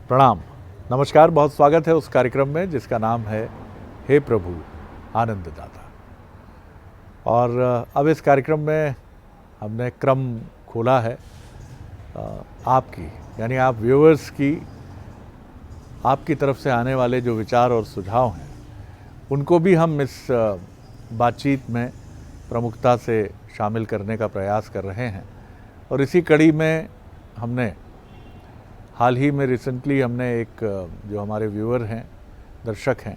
प्रणाम, नमस्कार। बहुत स्वागत है उस कार्यक्रम में जिसका नाम है हे प्रभु आनंददाता। और अब इस कार्यक्रम में हमने क्रम खोला है आपकी, यानी आप व्यूअर्स की, आपकी तरफ से आने वाले जो विचार और सुझाव हैं उनको भी हम इस बातचीत में प्रमुखता से शामिल करने का प्रयास कर रहे हैं। और इसी कड़ी में हमने हाल ही में रिसेंटली हमने एक जो हमारे व्यूअर हैं, दर्शक हैं,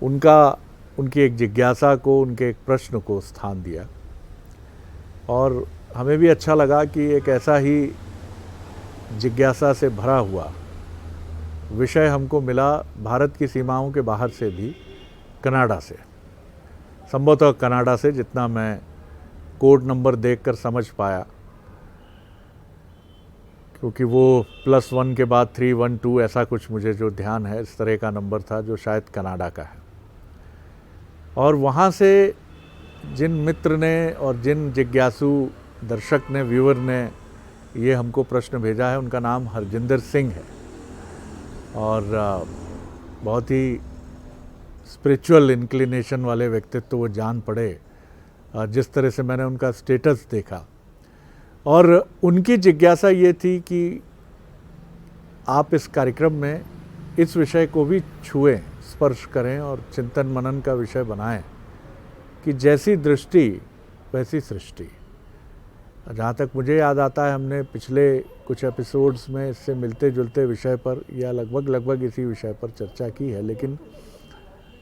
उनकी एक जिज्ञासा को, उनके एक प्रश्न को स्थान दिया। और हमें भी अच्छा लगा कि एक ऐसा ही जिज्ञासा से भरा हुआ विषय हमको मिला भारत की सीमाओं के बाहर से भी, कनाडा से। संभवतः कनाडा से, जितना मैं कोड नंबर देखकर समझ पाया, क्योंकि वो +1 के बाद 312 ऐसा कुछ मुझे जो ध्यान है, इस तरह का नंबर था जो शायद कनाडा का है। और वहाँ से जिन मित्र ने और जिन जिज्ञासु दर्शक ने, व्यूअर ने ये हमको प्रश्न भेजा है, उनका नाम हरजिंदर सिंह है। और बहुत ही स्पिरिचुअल इंक्लिनेशन वाले व्यक्तित्व वो जान पड़े, जिस तरह से मैंने उनका स्टेटस देखा। और उनकी जिज्ञासा ये थी कि आप इस कार्यक्रम में इस विषय को भी छुएं, स्पर्श करें और चिंतन मनन का विषय बनाएं कि जैसी दृष्टि वैसी सृष्टि। जहाँ तक मुझे याद आता है, हमने पिछले कुछ एपिसोड्स में इससे मिलते जुलते विषय पर या लगभग इसी विषय पर चर्चा की है। लेकिन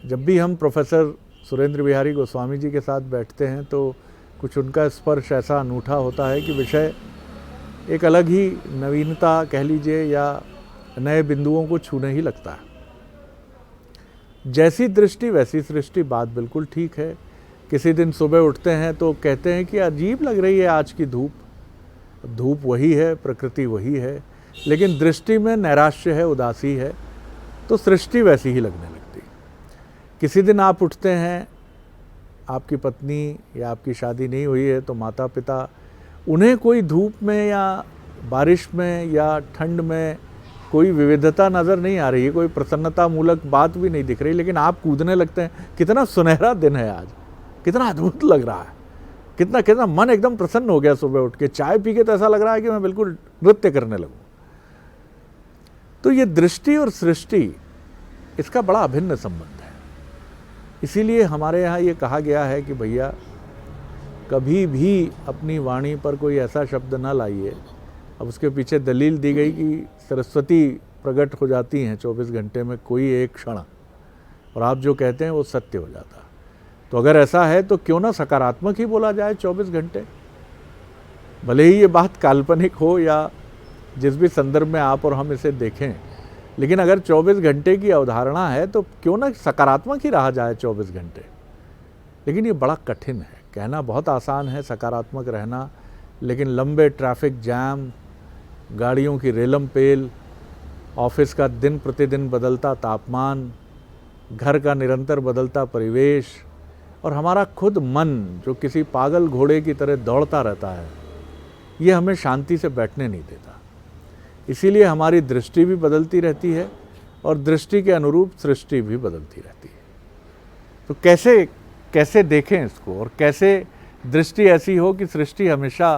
जब भी हम प्रोफेसर सुरेंद्र बिहारी गोस्वामी जी के साथ बैठते हैं तो कुछ उनका स्पर्श ऐसा अनूठा होता है कि विषय एक अलग ही नवीनता कह लीजिए या नए बिंदुओं को छूने ही लगता है। जैसी दृष्टि वैसी सृष्टि, बात बिल्कुल ठीक है। किसी दिन सुबह उठते हैं तो कहते हैं कि अजीब लग रही है आज की धूप। धूप वही है, प्रकृति वही है, लेकिन दृष्टि में नैराश्य है, उदासी है, तो सृष्टि वैसी ही लगने लगती। किसी दिन आप उठते हैं, आपकी पत्नी या आपकी शादी नहीं हुई है तो माता पिता, उन्हें कोई धूप में या बारिश में या ठंड में कोई विविधता नज़र नहीं आ रही है, कोई प्रसन्नता मूलक बात भी नहीं दिख रही, लेकिन आप कूदने लगते हैं। कितना सुनहरा दिन है आज, कितना अद्भुत लग रहा है, कितना मन एकदम प्रसन्न हो गया सुबह उठ के। चाय पी के तो ऐसा लग रहा है कि मैं बिल्कुल नृत्य करने लगूँ। तो ये दृष्टि और सृष्टि, इसका बड़ा अभिन्न संबंध है। इसीलिए हमारे यहाँ ये कहा गया है कि भैया कभी भी अपनी वाणी पर कोई ऐसा शब्द ना लाइए। अब उसके पीछे दलील दी गई कि सरस्वती प्रकट हो जाती हैं 24 घंटे में कोई एक क्षण, और आप जो कहते हैं वो सत्य हो जाता। तो अगर ऐसा है तो क्यों ना सकारात्मक ही बोला जाए 24 घंटे। भले ही ये बात काल्पनिक हो या जिस भी संदर्भ में आप और हम इसे देखें, लेकिन अगर 24 घंटे की अवधारणा है तो क्यों ना सकारात्मक ही रहा जाए 24 घंटे। लेकिन ये बड़ा कठिन है। कहना बहुत आसान है सकारात्मक रहना, लेकिन लंबे ट्रैफिक जैम, गाड़ियों की रेलम पेल, ऑफिस का दिन प्रतिदिन बदलता तापमान, घर का निरंतर बदलता परिवेश, और हमारा खुद मन जो किसी पागल घोड़े की तरह दौड़ता रहता है, ये हमें शांति से बैठने नहीं देता। इसीलिए हमारी दृष्टि भी बदलती रहती है और दृष्टि के अनुरूप सृष्टि भी बदलती रहती है। तो कैसे देखें इसको, और कैसे दृष्टि ऐसी हो कि सृष्टि हमेशा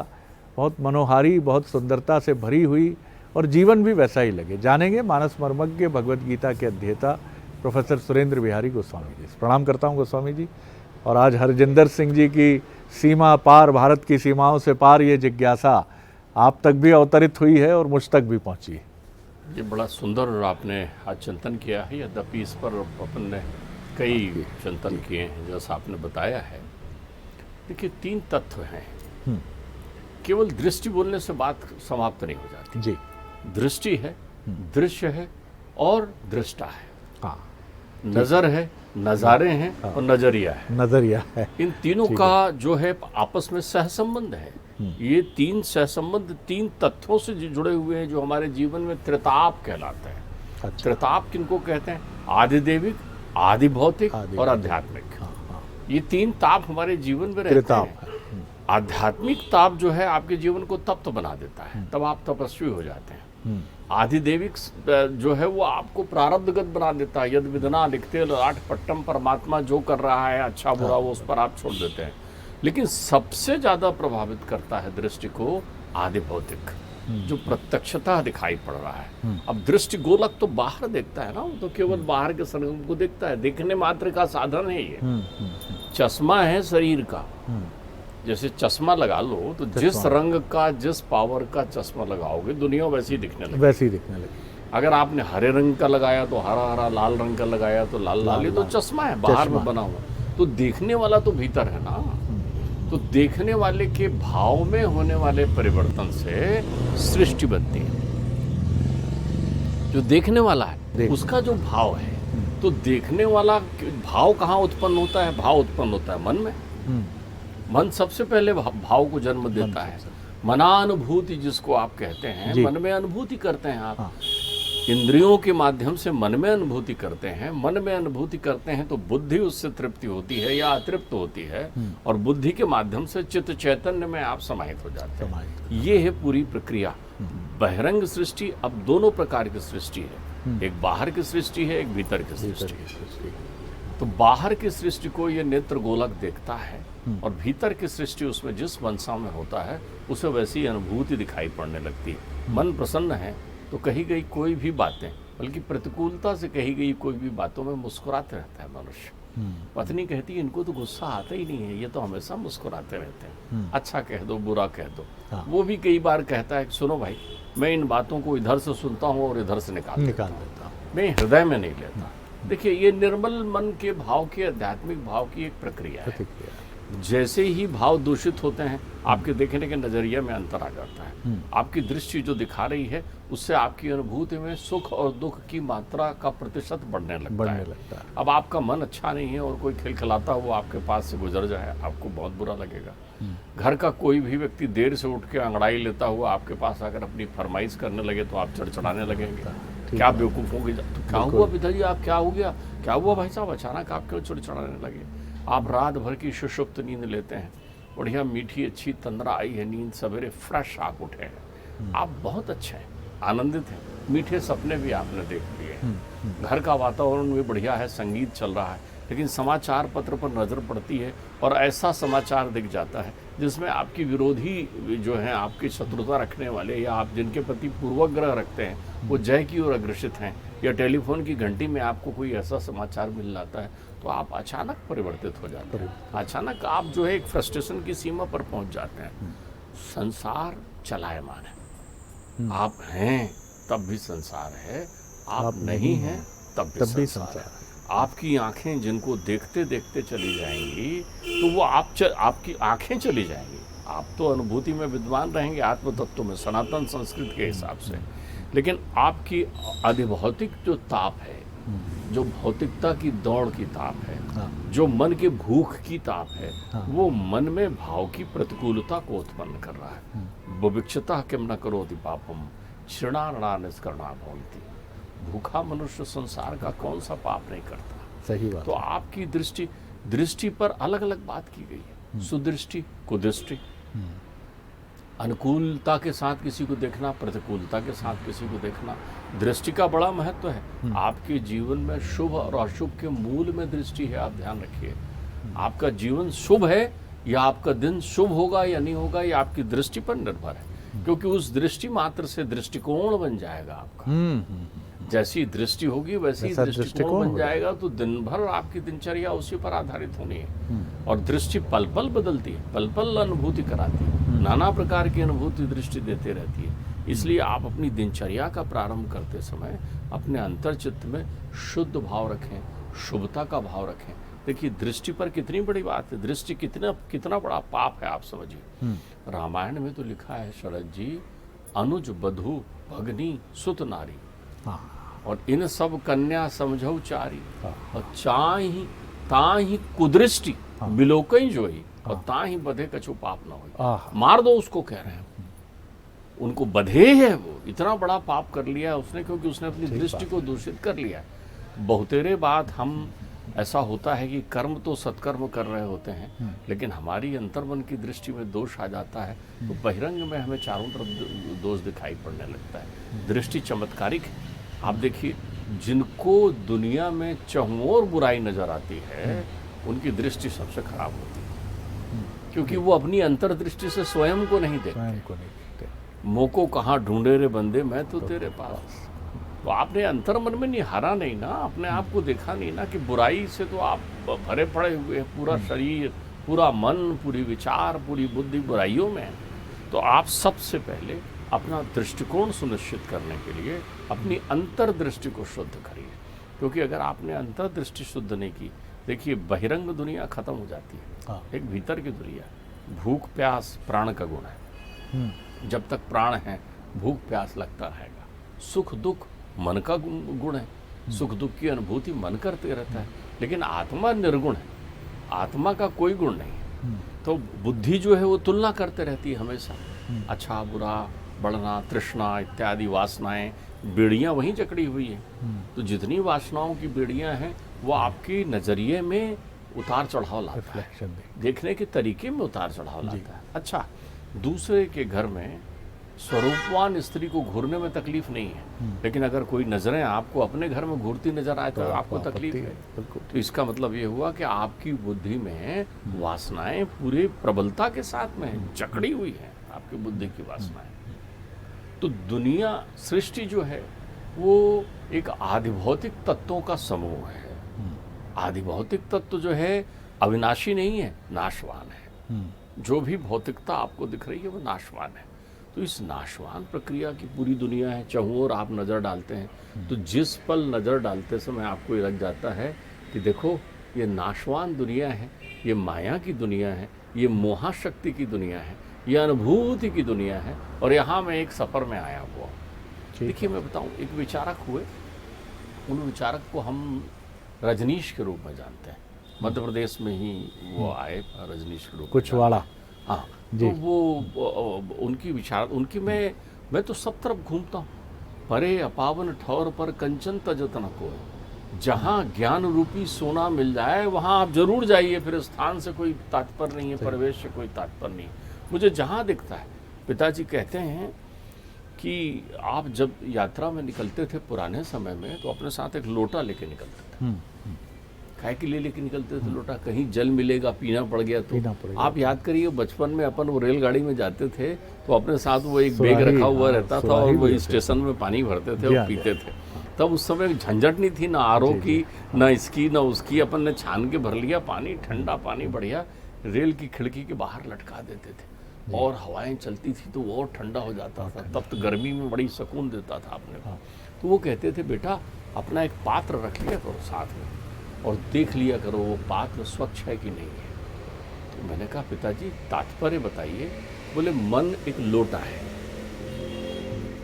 बहुत मनोहारी, बहुत सुंदरता से भरी हुई और जीवन भी वैसा ही लगे। जानेंगे मानस मर्मज्ञ, भगवद गीता के अध्येता प्रोफेसर सुरेंद्र बिहारी गोस्वामी जी। प्रणाम करता हूँ गोस्वामी जी। और आज हरजिंदर सिंह जी की सीमा पार, भारत की सीमाओं से पार, ये जिज्ञासा आप तक भी अवतरित हुई है और मुझ तक भी पहुंची है। ये बड़ा सुंदर आपने आज चिंतन किया है। यद्यपि इस पर अपन ने कई चिंतन किए हैं, जैसा आपने बताया है। देखिए, 3 तत्व हैं। केवल दृष्टि बोलने से बात समाप्त नहीं हो जाती जी। दृष्टि है, दृश्य है और दृष्टा है। हाँ, नज़र है, नज़ारे हैं, और नज़रिया है। इन तीनों का जो है आपस में सहसंबंध है। ये 3 सहसंबंध 3 तत्वों से जुड़े हुए हैं जो हमारे जीवन में त्रिताप कहलाते हैं। अच्छा। त्रिताप किनको कहते हैं? आदि दैविक, आदि भौतिक और आध्यात्मिक। ये 3 ताप हमारे जीवन में रहते हैं। आध्यात्मिक ताप जो है आपके जीवन को तप्त बना देता है, तब आप तपस्वी हो जाते हैं। आधिदेविक जो है वो आपको प्रारब्धगत बना देता है। यद विदना लिखते ललाट पट्टम, परमात्मा जो कर रहा है अच्छा बुरा वो उस पर आप छोड़ देते हैं। लेकिन सबसे ज्यादा प्रभावित करता है दृष्टि को आदि भौतिक, जो प्रत्यक्षता दिखाई पड़ रहा है। अब दृष्टि गोलक तो बाहर देखता है ना, वो तो केवल बाहर के संगम को देखता है, देखने मात्र का साधन है ये। चश्मा है शरीर का, जैसे चश्मा लगा लो तो जिस रंग का जिस पावर का चश्मा लगाओगे दुनिया वैसी दिखने लगेगी, वैसी दिखने लगी। अगर आपने हरे रंग का लगाया तो हरा हरा, लाल रंग का लगाया तो लाल लाल, ये तो चश्मा है बाहर में बना हुआ। तो देखने वाला तो भीतर है ना। तो देखने वाले के भाव में होने वाले परिवर्तन से सृष्टि बनती है। जो देखने वाला है उसका जो भाव है, तो देखने वाला भाव कहाँ उत्पन्न होता है? भाव उत्पन्न होता है मन में। मन सबसे पहले भाव को जन्म देता है। मनानुभूति जिसको आप कहते हैं, मन में अनुभूति करते हैं आप। इंद्रियों के माध्यम से मन में अनुभूति करते हैं। मन में अनुभूति करते हैं तो बुद्धि उससे तृप्ति होती है या अतृप्त होती है, और बुद्धि के माध्यम से चित्त चैतन्य में आप समाहित हो जाते हैं। ये है पूरी प्रक्रिया। बहिरंग सृष्टि अब दोनों प्रकार की सृष्टि है, एक बाहर की सृष्टि है, एक भीतर की सृष्टि है। तो बाहर की सृष्टि को ये नेत्र गोलक देखता है, और भीतर की सृष्टि उसमें जिस मनसा में होता है उसे वैसी अनुभूति दिखाई पड़ने लगती है। मन प्रसन्न है तो कही गई कोई भी बातें, बल्कि प्रतिकूलता से कही गई कोई भी बातों में मुस्कुराते रहता है मनुष्य। पत्नी कहती है इनको तो गुस्सा आता ही नहीं है, ये तो हमेशा मुस्कुराते रहते हैं, अच्छा कह दो बुरा कह दो। वो भी कई बार कहता है सुनो भाई, मैं इन बातों को इधर से सुनता हूँ और इधर से निकाल देता हूँ, मैं हृदय में नहीं लेता। देखिए ये निर्मल मन के भाव की, आध्यात्मिक भाव की एक प्रक्रिया है। जैसे ही भाव दूषित होते हैं आपके देखने के नजरिए में अंतर आ जाता है। आपकी दृष्टि जो दिखा रही है उससे आपकी अनुभूति में सुख और दुख की मात्रा का प्रतिशत बढ़ने लगता है। अब आपका मन अच्छा नहीं है और कोई खिलखिलाता हुआ आपके पास से गुजर जाए, आपको बहुत बुरा लगेगा। घर का कोई भी व्यक्ति देर से उठ के अंगड़ाई लेता हुआ आपके पास आकर अपनी फरमाइश करने लगे तो आप चढ़चढ़ाने लगेंगे, क्या बेवकूफ़ हो गई, तो क्या हुआ पिताजी, आप क्या हो गया, क्या हुआ भाई साहब, अचानक आप क्यों चढ़चढ़ाने लगे। आप रात भर की सुषुप्त नींद लेते हैं, बढ़िया मीठी अच्छी तंद्रा आई है नींद, सवेरे फ्रेश आप उठे हैं, आप बहुत अच्छे हैं, आनंदित हैं, मीठे सपने भी आपने देख लिए हैं, घर का वातावरण भी बढ़िया है, संगीत चल रहा है। लेकिन समाचार पत्र पर नज़र पड़ती है और ऐसा समाचार दिख जाता है जिसमें आपकी विरोधी जो हैं, आपकी शत्रुता रखने वाले या आप जिनके प्रति पूर्वग्रह रखते हैं वो जय की ओर अग्रसित हैं, या टेलीफोन की घंटी में आपको कोई ऐसा समाचार मिल जाता है तो आप अचानक परिवर्तित हो जाते हैं। अचानक आप जो है एक फ्रस्ट्रेशन की सीमा पर पहुंच जाते हैं। संसार चलायमान है, आप हैं तब भी संसार है, आप नहीं हैं तब भी संसार है। आपकी आंखें जिनको देखते देखते चली जाएंगी तो वो आपकी आंखें चली जाएंगी, आप तो अनुभूति में विद्वान रहेंगे, आत्म तत्व में, सनातन संस्कृति के हिसाब से। लेकिन आपकी अधिभौतिक जो ताप है, जो भौतिकता की दौड़ की ताप है, जो मन के भूख की ताप है, वो मन में भाव की प्रतिकूलता को उत्पन्न कर रहा है। बुभिक्षता किम न करोति पापम क्षीणार्णा निष्कर्णा भवन्ति। भूखा मनुष्य संसार का कौन सा पाप नहीं करता। सही बात। तो आपकी दृष्टि पर अलग अलग बात की गई है, सुदृष्टि, कुदृष्टि, अनुकूलता के साथ किसी को देखना, प्रतिकूलता के साथ किसी को देखना। दृष्टि का बड़ा महत्व है। आपके जीवन में शुभ और अशुभ के मूल में दृष्टि है, आप ध्यान रखिए। आपका जीवन शुभ है या आपका दिन शुभ होगा या नहीं होगा, ये आपकी दृष्टि पर निर्भर है, क्योंकि उस दृष्टि मात्र से दृष्टिकोण बन जाएगा आपका। जैसी दृष्टि होगी वैसी दृष्टिकोण बन जाएगा, तो दिन भर आपकी दिनचर्या उसी पर आधारित होनी है। और दृष्टि पल पल बदलती है, पल पल अनुभूति कराती है, नाना प्रकार की अनुभूति दृष्टि देते रहती है। इसलिए आप अपनी दिनचर्या का प्रारंभ करते समय अपने अंतर्चित्त में शुद्ध भाव रखें, शुभता का भाव रखें। देखिए दृष्टि पर कितनी बड़ी बात है, दृष्टि कितना बड़ा पाप है, आप समझिए। रामायण में तो लिखा है शरद जी, अनुज बधू भगनी सुत नारी, और इन सब कन्या समझौ चारी, और चाही ताही कुदृष्टि बिलोकई जोई, और ताही बधे कछु पाप न होई। मार दो उसको, कह रहे हैं उनको बधे है, वो इतना बड़ा पाप कर लिया है उसने, क्योंकि उसने अपनी दृष्टि को दूषित कर लिया है। बहुतेरे बात हम ऐसा होता है कि कर्म तो सत्कर्म कर रहे होते हैं, लेकिन हमारी अंतर्मन की दृष्टि में दोष आ जाता है, तो बहिरंग में हमें चारों तरफ दोष दिखाई पड़ने लगता है। दृष्टि चमत्कारिक है। आप देखिए, जिनको दुनिया में चहुओर बुराई नजर आती है, उनकी दृष्टि सबसे खराब होती है, क्योंकि वो अपनी अंतर्दृष्टि से स्वयं को नहीं देखते। मोको कहाँ ढूंढे रे बंदे, मैं तो तेरे पास। तो आपने अंतर्मन में निहारा नहीं ना, अपने आप को देखा नहीं ना कि बुराई से तो आप भरे पड़े हुए हैं, पूरा शरीर, पूरा मन, पूरी विचार, पूरी बुद्धि बुराइयों में है। तो आप सबसे पहले अपना दृष्टिकोण सुनिश्चित करने के लिए अपनी अंतर्दृष्टि को शुद्ध करिए, क्योंकि अगर आपने अंतर्दृष्टि शुद्ध नहीं की, देखिए बहिरंग दुनिया खत्म हो जाती है, एक भीतर की दुनिया। भूख प्यास प्राण का गुण है, जब तक प्राण है भूख प्यास लगता रहेगा। सुख दुख मन का गुण है, सुख दुख की अनुभूति मन करते रहता है, लेकिन आत्मा निर्गुण है, आत्मा का कोई गुण नहीं है। तो बुद्धि जो है वो तुलना करते रहती है हमेशा, अच्छा बुरा, बढ़ना, तृष्णा इत्यादि वासनाएं, बेड़ियां वहीं जकड़ी हुई हैं। तो जितनी वासनाओं की बेड़ियां हैं वो आपकी नजरिए में उतार चढ़ाव लाता है, देखने के तरीके में उतार चढ़ाव लाता है। अच्छा, दूसरे के घर में स्वरूपवान स्त्री को घूरने में तकलीफ नहीं है, लेकिन अगर कोई नजरें आपको अपने घर में घूरती नजर आए तो आपको तकलीफ है। तो इसका मतलब ये हुआ कि आपकी बुद्धि में वासनाएं पूरी प्रबलता के साथ में जकड़ी हुई है, आपकी बुद्धि की वासनाएं। तो दुनिया सृष्टि जो है वो एक आधिभौतिक तत्वों का समूह है। आधिभौतिक तत्व जो है अविनाशी नहीं है, नाशवान है। जो भी भौतिकता आपको दिख रही है वो नाशवान है। तो इस नाशवान प्रक्रिया की पूरी दुनिया है, चाहों और आप नज़र डालते हैं तो जिस पल नज़र डालते समय आपको ये लग जाता है कि देखो ये नाशवान दुनिया है, ये माया की दुनिया है, ये मोहाशक्ति की दुनिया है, ये अनुभूति की दुनिया है, और यहाँ मैं एक सफ़र में आया हुआ। देखिए मैं बताऊँ, एक विचारक हुए, उन विचारक को हम रजनीश के रूप में जानते हैं, मध्य प्रदेश में ही वो आए रजनीश के रूप में, कुछवाड़ा। हाँ, तो वो उनकी विचार, उनकी मैं तो सब तरफ घूमता हूँ। परे अपावन ठौर पर कंचन तजत न को, जहाँ ज्ञान रूपी सोना मिल जाए वहाँ आप जरूर जाइए, फिर स्थान से कोई तात्पर्य नहीं है, परिवेश से कोई तात्पर्य नहीं है, मुझे जहाँ दिखता है। पिताजी कहते हैं कि आप जब यात्रा में निकलते थे पुराने समय में तो अपने साथ एक लोटा लेके निकलते थे। काय के लिए लेके निकलते थे लोटा? कहीं जल मिलेगा, पीना पड़ गया तो। आप याद करिए बचपन में अपन वो रेलगाड़ी में जाते थे तो अपने साथ वो एक बैग रखा हुआ रहता था और वो स्टेशन में पानी भरते थे और पीते थे। तब उस समय झंझट नहीं थी, ना आरओ की, ना इसकी, ना उसकी। अपन ने छान के भर लिया पानी, ठंडा पानी बढ़िया, रेल की खिड़की के बाहर लटका देते थे और हवाएं चलती थी तो वो और ठंडा हो जाता था। तब तो गर्मी में बड़ी सुकून देता था अपने को। तो वो कहते थे बेटा अपना एक पात्र रख लिया करो साथ में और देख लिया करो वो पात्र स्वच्छ है कि नहीं है। तो मैंने कहा पिताजी तात्पर्य बताइए। बोले मन एक लोटा है,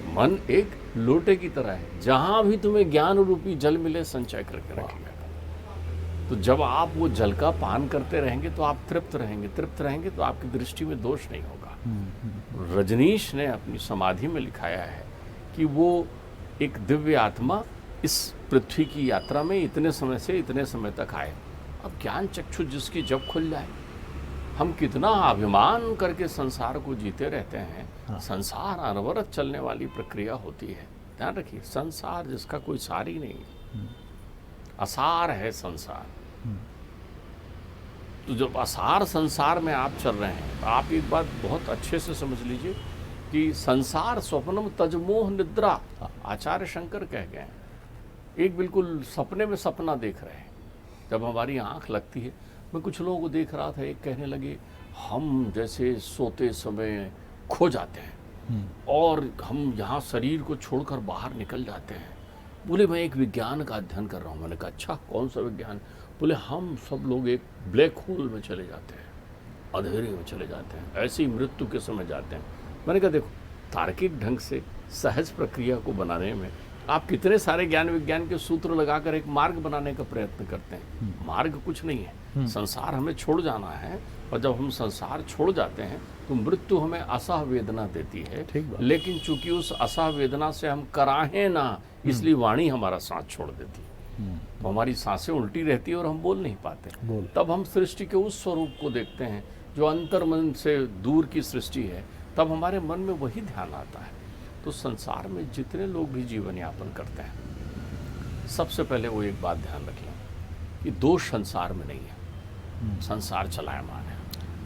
मन एक लोटे की तरह है, जहां भी तुम्हें ज्ञान रूपी जल मिले संचय करके रखिएगा। तो जब आप वो जल का पान करते रहेंगे तो आप तृप्त रहेंगे, तृप्त रहेंगे तो आपकी दृष्टि में दोष नहीं होगा। रजनीश ने अपनी समाधि में लिखाया है कि वो एक दिव्य आत्मा इस पृथ्वी की यात्रा में इतने समय से इतने समय तक आए। अब ज्ञान चक्षु जिसकी जब खुल जाए, हम कितना अभिमान करके संसार को जीते रहते हैं। हाँ। संसार अनवरत चलने वाली प्रक्रिया होती है, ध्यान रखिए। संसार जिसका कोई सार ही नहीं है, असार है संसार। तो जब असार संसार में आप चल रहे हैं तो आप एक बात बहुत अच्छे से समझ लीजिए कि संसार स्वप्नम तजमोह निद्रा, आचार्य शंकर कह गए हैं। एक बिल्कुल सपने में सपना देख रहे हैं। जब हमारी आंख लगती है, मैं कुछ लोगों को देख रहा था, एक कहने लगे हम जैसे सोते समय खो जाते हैं और हम यहाँ शरीर को छोड़कर बाहर निकल जाते हैं। बोले मैं एक विज्ञान का अध्ययन कर रहा हूँ। मैंने कहा अच्छा कौन सा विज्ञान? बोले हम सब लोग एक ब्लैक होल में चले जाते हैं, अंधेरे में चले जाते हैं, ऐसी मृत्यु के समय जाते हैं। मैंने कहा देखो तार्किक ढंग से सहज प्रक्रिया को बनाने में आप कितने सारे ज्ञान विज्ञान के सूत्र लगाकर एक मार्ग बनाने का प्रयत्न करते हैं। मार्ग कुछ नहीं है, संसार हमें छोड़ जाना है और जब हम संसार छोड़ जाते हैं तो मृत्यु हमें असह वेदना देती है। लेकिन चूंकि उस असह वेदना से हम कराहें ना, इसलिए वाणी हमारा साथ छोड़ देती है। तो हमारी सांसें उल्टी रहती है और हम बोल नहीं पाते। तब हम सृष्टि के उस स्वरूप को देखते हैं जो अंतर्मन से दूर की सृष्टि है, तब हमारे मन में वही ध्यान आता है। तो संसार में जितने लोग भी जीवन यापन करते हैं, सबसे पहले वो एक बात ध्यान रख लें कि दोष संसार में नहीं है, संसार चलायमान है।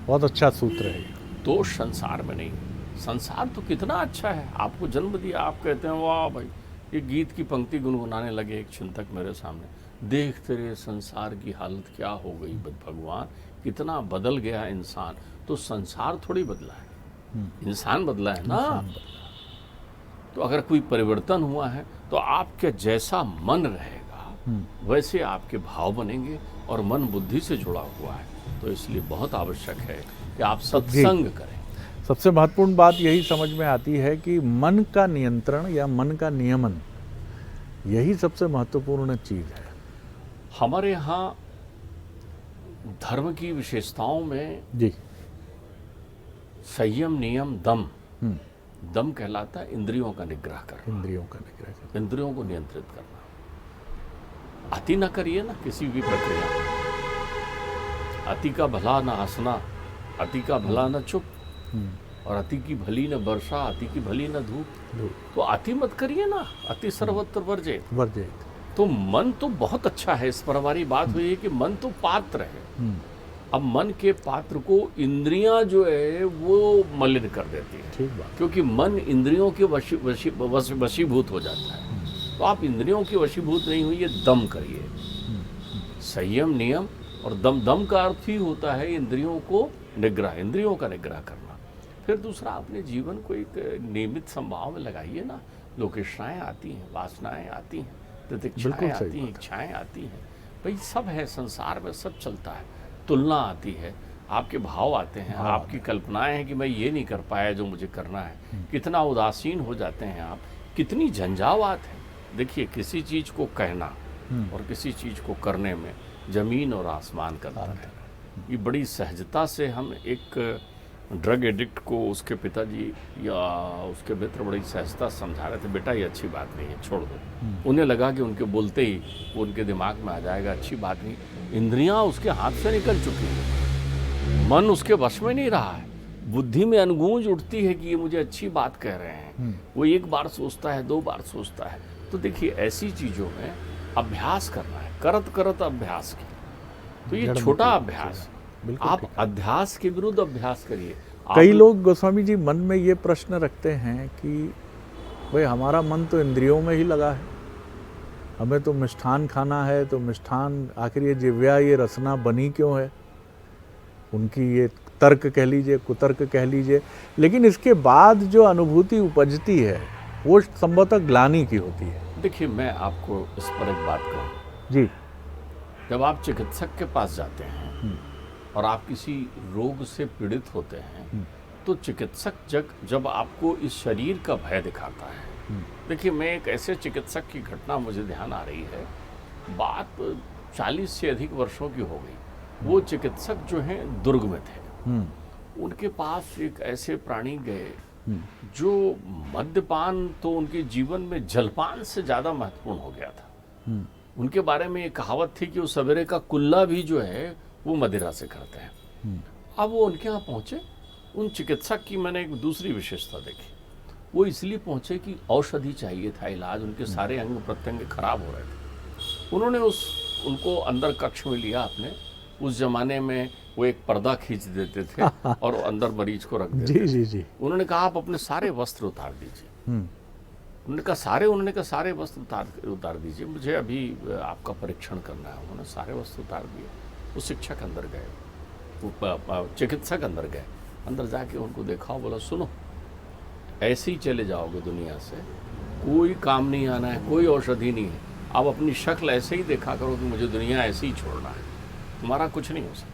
बहुत अच्छा सूत्र है ये। दोष संसार में नहीं है। संसार तो कितना अच्छा है, आपको जन्म दिया, आप कहते हैं वाह भाई, ये गीत की पंक्ति गुनगुनाने लगे एक चिंतक मेरे सामने, देख तेरे संसार की हालत क्या हो गई भगवान, कितना बदल गया इंसान। तो संसार थोड़ी बदला है, इंसान बदला है ना। तो अगर कोई परिवर्तन हुआ है तो आपके जैसा मन रहेगा वैसे आपके भाव बनेंगे, और मन बुद्धि से जुड़ा हुआ है। तो इसलिए बहुत आवश्यक है कि आप सत्संग करें। सबसे महत्वपूर्ण बात यही समझ में आती है कि मन का नियंत्रण या मन का नियमन, यही सबसे महत्वपूर्ण चीज है। हमारे यहाँ धर्म की विशेषताओं में जी, संयम, नियम, दम। दम कहलाता है इंद्रियों का निग्रह करना, इंद्रियों का निग्रह करना, इंद्रियों को नियंत्रित करना। अति न करिए ना किसी भी प्रक्रिया में। अति का भला न हंसना, अति का भला न चुप, और अति की भली न वर्षा, अति की भली न धूप। तो अति मत करिए ना, अति सर्वत्र वर्जित। तो मन तो बहुत अच्छा है, इस पर हमारी बात हुई है कि मन तो पात्र है। अब मन के पात्र को इंद्रियां जो है वो मलिन कर देती है। ठीक बात। क्योंकि मन इंद्रियों के वशीभूत हो जाता है। तो आप इंद्रियों के वशीभूत नहीं हुई, दम करिए। संयम, नियम और दम। दम का अर्थ ही होता है इंद्रियों को निग्रह, इंद्रियों का निग्रह करना। फिर दूसरा, अपने जीवन को एक नियमित संभाव में लगाइए ना। लोकेशनाएं आती हैं, वासनाएं आती हैं, प्रतीक्षाएं आती हैं, इच्छाएं आती हैं, भाई सब है संसार में, सब चलता है। तुलना आती है, आपके भाव आते हैं, आपकी कल्पनाएं हैं कि मैं ये नहीं कर पाया जो मुझे करना है। कितना उदासीन हो जाते हैं आप, कितनी झंझावात है। देखिए, किसी चीज को कहना और किसी चीज को करने में जमीन और आसमान का अंतर है। ये बड़ी सहजता से हम एक ड्रग एडिक्ट को उसके पिताजी या उसके मित्र बड़ी सहजता समझा रहे थे, बेटा ये अच्छी बात नहीं है, छोड़ दो। उन्हें लगा कि उनके बोलते ही वो उनके दिमाग में आ जाएगा, अच्छी बात नहीं। इंद्रियां उसके हाथ से निकल चुकी हैं, मन उसके वश में नहीं रहा है। बुद्धि में अनगूंज उठती है कि ये मुझे अच्छी बात कह रहे हैं। वो एक बार सोचता है, दो बार सोचता है। तो देखिए, ऐसी चीज़ों में अभ्यास करना है, करत करत अभ्यास की। तो ये छोटा अभ्यास, आप अध्यास के विरुद्ध अभ्यास करिए। कई लोग गोस्वामी जी मन में ये प्रश्न रखते हैं कि भाई हमारा मन तो इंद्रियों में ही लगा है, हमें तो मिष्ठान खाना है, तो मिष्ठान आखिर ये जिव्या, ये रसना बनी क्यों है। उनकी ये तर्क कह लीजिए, कुतर्क कह लीजिए, लेकिन इसके बाद जो अनुभूति उपजती है वो संभवतः ग्लानि की होती है। देखिए, मैं आपको इस पर एक बात कहूँ जी। जब आप चिकित्सक के पास जाते हैं और आप किसी रोग से पीड़ित होते हैं, तो चिकित्सक जब आपको इस शरीर का भय दिखाता है। देखिए, मैं एक ऐसे चिकित्सक की घटना मुझे ध्यान आ रही है, बात 40 से अधिक वर्षों की हो गई। वो चिकित्सक जो हैं दुर्ग में थे। उनके पास एक ऐसे प्राणी गए जो मद्यपान तो उनके जीवन में जलपान से ज़्यादा महत्वपूर्ण हो गया था। उनके बारे में एक कहावत थी कि वो सवेरे का कुल्ला भी जो है वो मदिरा से करते हैं। अब वो उनके यहाँ पहुँचे, उन चिकित्सक की मैंने एक दूसरी विशेषता देखी। वो इसलिए पहुँचे कि औषधि चाहिए था, इलाज। उनके सारे अंग प्रत्यंग खराब हो रहे थे। उन्होंने उनको अंदर कक्ष में लिया अपने। उस जमाने में वो एक पर्दा खींच देते थे और अंदर मरीज को रख देते थे। जी जी। उन्होंने कहा, आप अपने सारे वस्त्र उतार दीजिए। उन्होंने कहा सारे वस्त्र उतार दीजिए, मुझे अभी आपका परीक्षण करना है। उन्होंने सारे वस्त्र उतार दिए। वो शिक्षक अंदर गए, वो चिकित्सक अंदर गए। अंदर जाके उनको देखा, बोला, सुनो, ऐसे ही चले जाओगे दुनिया से, कोई काम नहीं आना है, कोई औषधि नहीं है। आप अपनी शक्ल ऐसे ही देखा करो कि मुझे दुनिया ऐसे ही छोड़ना है, तुम्हारा कुछ नहीं हो सकता।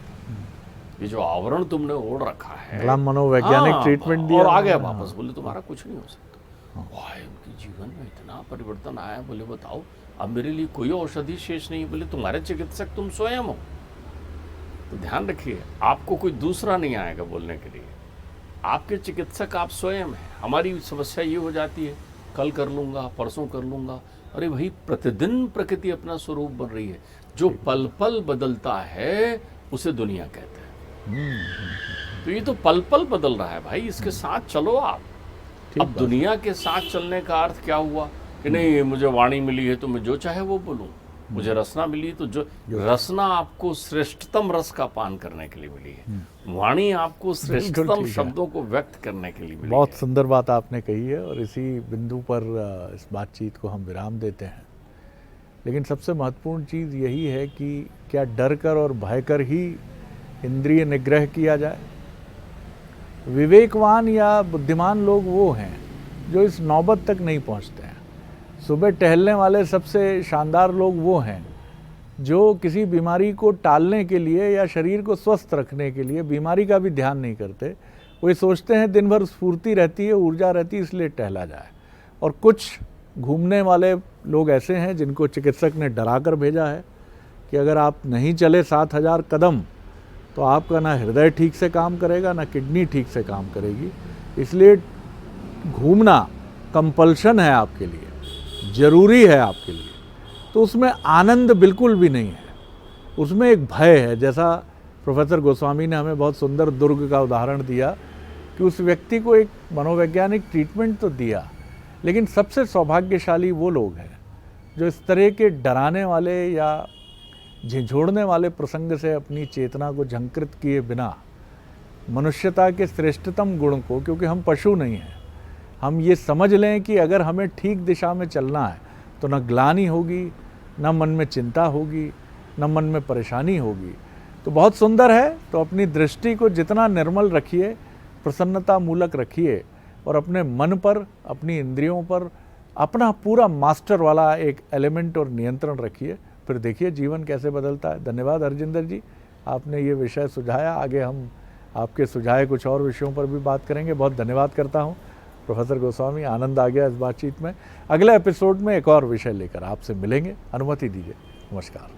ये जो आवरण तुमने ओढ़ रखा है, मनोवैज्ञानिक ट्रीटमेंट दिया और आ गया वापस। बोले, तुम्हारा कुछ नहीं हो सकता। वाह, उनके जीवन में इतना परिवर्तन आया। बोले, बताओ, अब मेरे लिए कोई औषधि शेष नहीं। बोले, तुम्हारे चिकित्सक तुम स्वयं हो। तो ध्यान रखिए, आपको कोई दूसरा नहीं आएगा बोलने के लिए। आपके चिकित्सक आप स्वयं हैं। हमारी समस्या ये हो जाती है, कल कर लूँगा, परसों कर लूँगा, अरे भाई, प्रतिदिन प्रकृति अपना स्वरूप बन रही है। जो पल पल बदलता है उसे दुनिया कहते हैं। तो ये तो पल पल बदल रहा है भाई, इसके साथ चलो आप। अब दुनिया के साथ चलने का अर्थ क्या हुआ कि नहीं मुझे वाणी मिली है तो मैं जो चाहे वो बोलूं, मुझे रसना मिली तो जो रसना आपको श्रेष्ठतम रस का पान करने के लिए मिली है, वाणी आपको श्रेष्ठतम शब्दों को व्यक्त करने के लिए मिली है। बहुत सुंदर बात आपने कही है और इसी बिंदु पर इस बातचीत को हम विराम देते हैं। लेकिन सबसे महत्वपूर्ण चीज़ यही है कि क्या डर कर और भय कर ही इंद्रिय निग्रह किया जाए। विवेकवान या बुद्धिमान लोग वो हैं जो इस नौबत तक नहीं पहुंचते हैं। सुबह टहलने वाले सबसे शानदार लोग वो हैं जो किसी बीमारी को टालने के लिए या शरीर को स्वस्थ रखने के लिए बीमारी का भी ध्यान नहीं करते। वो ये सोचते हैं दिन भर स्फूर्ति रहती है, ऊर्जा रहती है, इसलिए टहला जाए। और कुछ घूमने वाले लोग ऐसे हैं जिनको चिकित्सक ने डरा कर भेजा है कि अगर आप नहीं चले 7000 कदम तो आपका ना हृदय ठीक से काम करेगा, ना किडनी ठीक से काम करेगी। इसलिए घूमना कंपल्शन है आपके लिए, ज़रूरी है आपके लिए। तो उसमें आनंद बिल्कुल भी नहीं है, उसमें एक भय है। जैसा प्रोफेसर गोस्वामी ने हमें बहुत सुंदर दुर्ग का उदाहरण दिया कि उस व्यक्ति को एक मनोवैज्ञानिक ट्रीटमेंट तो दिया, लेकिन सबसे सौभाग्यशाली वो लोग हैं जो इस तरह के डराने वाले या झिझोड़ने वाले प्रसंग से अपनी चेतना को झंकृत किए बिना मनुष्यता के श्रेष्ठतम गुण को, क्योंकि हम पशु नहीं हैं, हम ये समझ लें कि अगर हमें ठीक दिशा में चलना है तो न ग्लानि होगी, न मन में चिंता होगी, न मन में परेशानी होगी। तो बहुत सुंदर है। तो अपनी दृष्टि को जितना निर्मल रखिए, प्रसन्नता मूलक रखिए और अपने मन पर, अपनी इंद्रियों पर अपना पूरा मास्टर वाला एक एलिमेंट और नियंत्रण रखिए। फिर देखिए जीवन कैसे बदलता है। धन्यवाद हरजिंदर जी, आपने ये विषय सुझाया। आगे हम आपके सुझाए कुछ और विषयों पर भी बात करेंगे। बहुत धन्यवाद करता हूँ प्रोफेसर गोस्वामी, आनंद आ गया इस बातचीत में। अगले एपिसोड में एक और विषय लेकर आपसे मिलेंगे। अनुमति दीजिए, नमस्कार।